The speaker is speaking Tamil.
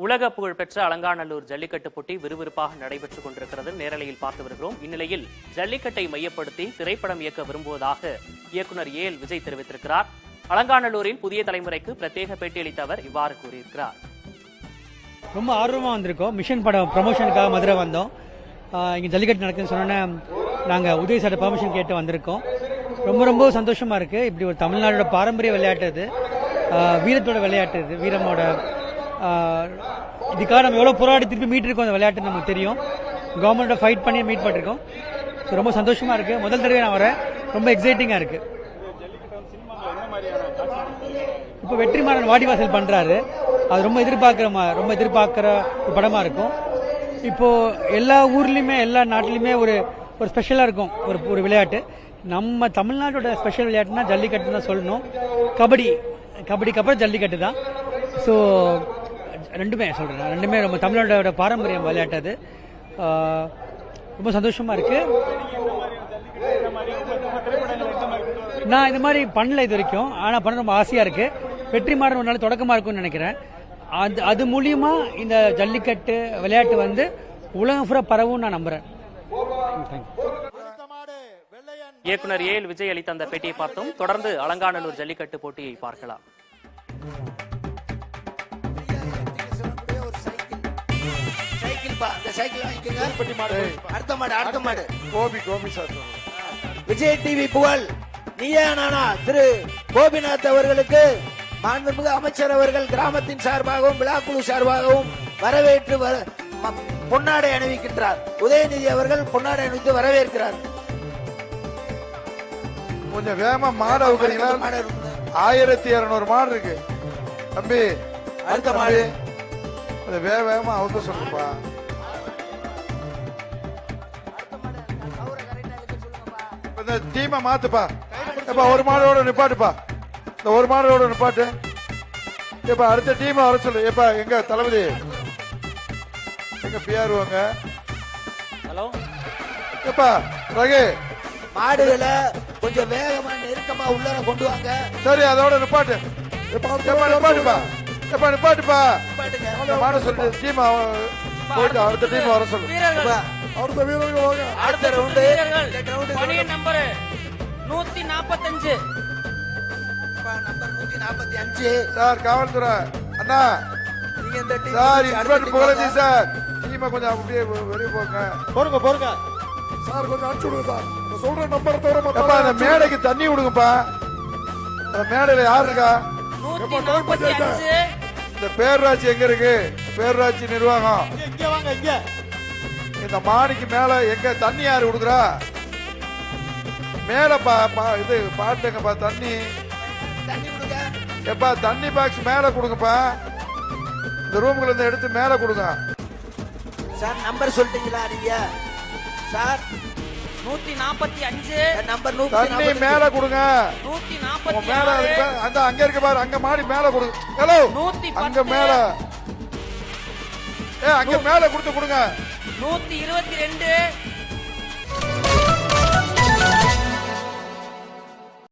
உலக புகழ்பெற்ற அலங்காநல்லூர் ஜல்லிக்கட்டு போட்டி விறுவிறுப்பாக நடைபெற்றுக் கொண்டிருக்கிறது. நேரலையில் பார்த்து வருகிறோம். இந்நிலையில் ஜல்லிக்கட்டை மையப்படுத்தி திரைப்படம் இயக்க விரும்புவதாக இயக்குனர் ஏஎல் விஜய் தெரிவித்திருக்கிறார். அலங்காநல்லூரில் புதிய தலைமுறைக்கு பிரத்யேக பேட்டியளித்த அவர் இவ்வாறு கூறியிருக்கிறார். ரொம்ப ஆர்வமா வந்திருக்கோம். மிஷன் படம் ப்ரமோஷனுக்காக மதுரை வந்தோம். இங்க ஜல்லிக்கட்டு நடக்குதுன்னு சொன்னோன்னே நாங்க உதய சார் பெர்மிஷன் கேட்டு வந்திருக்கோம். ரொம்ப ரொம்ப சந்தோஷமா இருக்கு. இப்படி ஒரு தமிழ்நாடோட பாரம்பரிய விளையாட்டு இது, வீரத்தோட விளையாட்டு இது, வீரமோட இதுக்காக நம்ம எவ்வளவு போராடி திருப்பி மீட் இருக்கோம். அந்த விளையாட்டு நமக்கு தெரியும். கவர்மெண்ட்டோட ஃபைட் பண்ணி மீட் பண்ணிருக்கோம். ரொம்ப சந்தோஷமா இருக்கு. முதல் தடவை நான் வரேன். ரொம்ப எக்ஸைட்டிங்கா இருக்கு. இப்போ வெற்றிமாறன் வாடிவாசல் பண்றாரு. அது ரொம்ப எதிர்பார்க்கிற ஒரு படமா இருக்கும். இப்போ எல்லா ஊர்லயுமே எல்லா நாட்டிலுமே ஒரு ஸ்பெஷலா இருக்கும் ஒரு விளையாட்டு. நம்ம தமிழ்நாட்டோட ஸ்பெஷல் விளையாட்டுனா ஜல்லிக்கட்டு தான் சொல்லணும். கபடிக்கு அப்புறம் ஜல்லிக்கட்டு தான். ஸோ ரெண்டுமே ரொம்ப தமிழ்நாட்டோட பாரம்பரியம் விளையாட்டு அது. ரொம்ப சந்தோஷமா இருக்கு. நான் இது மாதிரி பண்ணல இது வரைக்கும். ஆனா பண்ண ரொம்ப ஆசையா இருக்கு. வெற்றிமாறன் ஒரு நாள் தொடக்கமா இருக்கும்னு நினைக்கிறேன். அது மூலியமா இந்த ஜல்லிக்கட்டு விளையாட்டு வந்து உலகம் பூரா பரவும் நான் நம்புறேன். இயக்குனர் ஏஎல் விஜய் அளித்த அந்த பேட்டியை பார்த்தோம். தொடர்ந்து அலங்காநல்லூர் ஜல்லிக்கட்டு போட்டியை பார்க்கலாம். விஜய் டிவி புகழ் நீயா நானா திரு கோபிநாத் அவர்களுக்கு மாண்புமிகு அமைச்சர் அவர்கள் கிராமத்தின் சார்பாகவும் விழாக்குழு சார்பாகவும் வரவேற்று பொன்னாடை அணிவிக்கின்றார். உதயநிதி அவர்கள் பொன்னாடை அணிவித்து வரவேற்கிறார். கொஞ்சம் வேகமா மாடு அவுக்குறீங்களா? 1200 மாடு இருக்கு தம்பி. அடுத்த மாடு வேகமா அவுக்க சொல்லுப்பா. இந்த டீமை மாத்துப்பா. ஒரு மாடோட நிப்பாட்டுப்பா. இந்த ஒரு மாடோட நிப்பாட்டு. இப்ப அடுத்த டீம் வர சொல்லு. எப்ப எங்க தளபதி எங்க பிஆர் வாங்க. ஹலோ எப்பா ரகு மாடுகளை கொஞ்சம் வேகமா நெருக்கமா உள்ள கொண்டு வாங்க. சரி அதோட நிப்பாட்டு. நிப்பாட்டுப்பா. எப்ப நிப்பாட்டுப்பா. மாட சொல்லு. டீம் போயிட்டு அடுத்த டீம் வர சொல்லு. அடுத்த வீரர்கள் வாங்க. அடுத்த ரவுண்டு நம்பர் 145 நம்பர் 145 சார் காவல்துறை அண்ணா. நீங்க இந்த team sir inspector Pugazhendhi sir டீமை கொஞ்சம் அப்படியே வெளியே போங்க சார். கொஞ்சம் அடிச்சு விடுங்க சார். சொல்ற நம்பர் தவிர அந்த மேடைக்கு தண்ணி விடுங்கப்பா. அந்த மேடையில யாரு இருக்கா? 145 இந்த பேரூராட்சி எங்க இருக்கு? பேரூராட்சி நிர்வாகம் இங்க வாங்க. இங்க இந்த மாடிக்கு மேல எங்க தண்ணி யாரு கொடுக்குறா? மேல இது பாட்டுங்கப்பா. தண்ணி கொடுங்க. எப்பா தண்ணி பாக்ஸ் மேல கொடுங்கப்பா. இந்த ரூம்குள்ள இருந்து எடுத்து மேல கொடுங்க சார். நம்பர் சொல்லிட்டீங்களா நீங்க சார்? 145 நம்பர் தண்ணி மேல கொடுங்க. 146 மேல அந்த அங்க இருக்க பாரு. அங்க மாடி மேல கொடுங்க. ஹலோ அங்க மேல அங்க மேல கொடுத்து கொடுங்க. 122